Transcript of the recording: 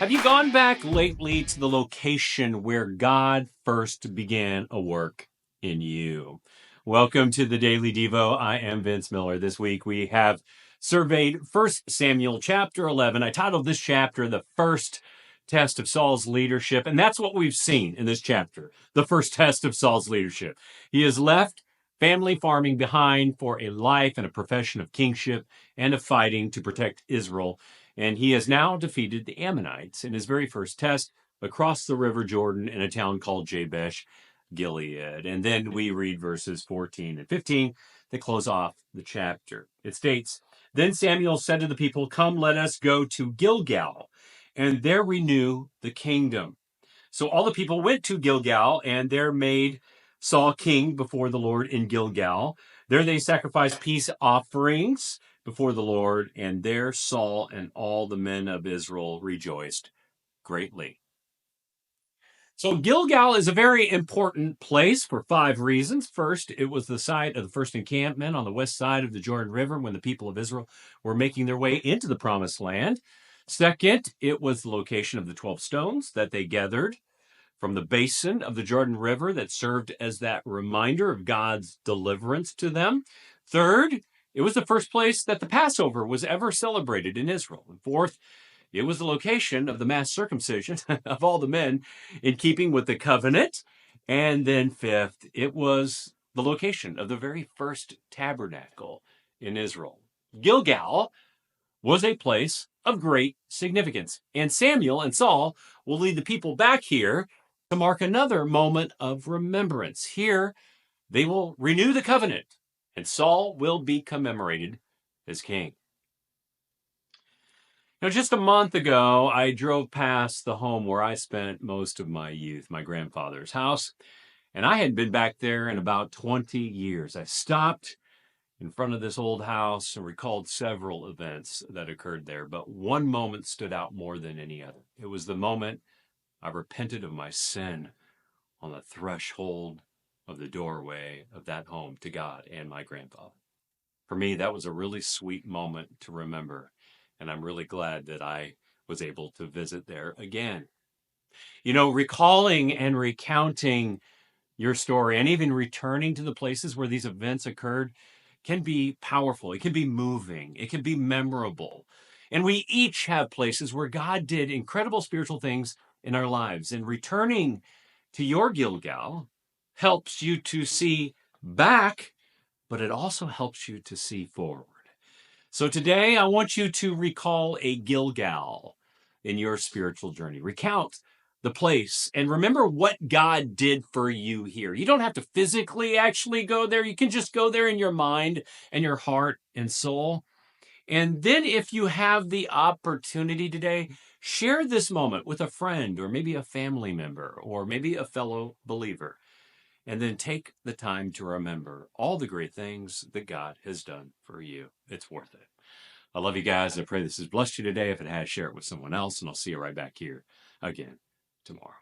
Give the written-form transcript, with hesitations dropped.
Have you gone back lately to the location where God first began a work in you? Welcome to the Daily Devo. I am Vince Miller. This week we have surveyed 1 Samuel chapter 11. I titled this chapter The First Test of Saul's Leadership, and that's what we've seen in this chapter, the first test of Saul's leadership. He has left family farming behind for a life and a profession of kingship and of fighting to protect Israel. And he has now defeated the Ammonites in his very first test across the River Jordan in a town called Jabesh-Gilead. And then we read verses 14 and 15 that close off the chapter. It states, "Then Samuel said to the people, 'Come, let us go to Gilgal, and there renew the kingdom.' So all the people went to Gilgal, and there made Saul king before the Lord in Gilgal. There they sacrificed peace offerings before the Lord, and there Saul and all the men of Israel rejoiced greatly." So Gilgal is a very important place for 5 reasons. First, it was the site of the first encampment on the west side of the Jordan River when the people of Israel were making their way into the promised land. Second, it was the location of the 12 stones that they gathered from the basin of the Jordan River that served as that reminder of God's deliverance to them. Third, it was the first place that the Passover was ever celebrated in Israel. And fourth, it was the location of the mass circumcision of all the men in keeping with the covenant. And then fifth, it was the location of the very first tabernacle in Israel. Gilgal was a place of great significance. And Samuel and Saul will lead the people back here to mark another moment of remembrance. Here, they will renew the covenant, and Saul will be commemorated as king. Now, just a month ago, I drove past the home where I spent most of my youth, my grandfather's house, and I hadn't been back there in about 20 years. I stopped in front of this old house and recalled several events that occurred there, but one moment stood out more than any other. It was the moment I repented of my sin on the threshold of the doorway of that home to God and my grandfather. For me, that was a really sweet moment to remember, and I'm really glad that I was able to visit there again. You know, recalling and recounting your story and even returning to the places where these events occurred can be powerful. It can be moving. It can be memorable. And we each have places where God did incredible spiritual things in our lives. And returning to your Gilgal helps you to see back, but it also helps you to see forward. So today I want you to recall a Gilgal in your spiritual journey. Recount the place and remember what God did for you here. You don't have to physically actually go there. You can just go there in your mind and your heart and soul. And then if you have the opportunity today, share this moment with a friend or maybe a family member or maybe a fellow believer. And then take the time to remember all the great things that God has done for you. It's worth it. I love you guys. I pray this has blessed you today. If it has, share it with someone else, and I'll see you right back here again tomorrow.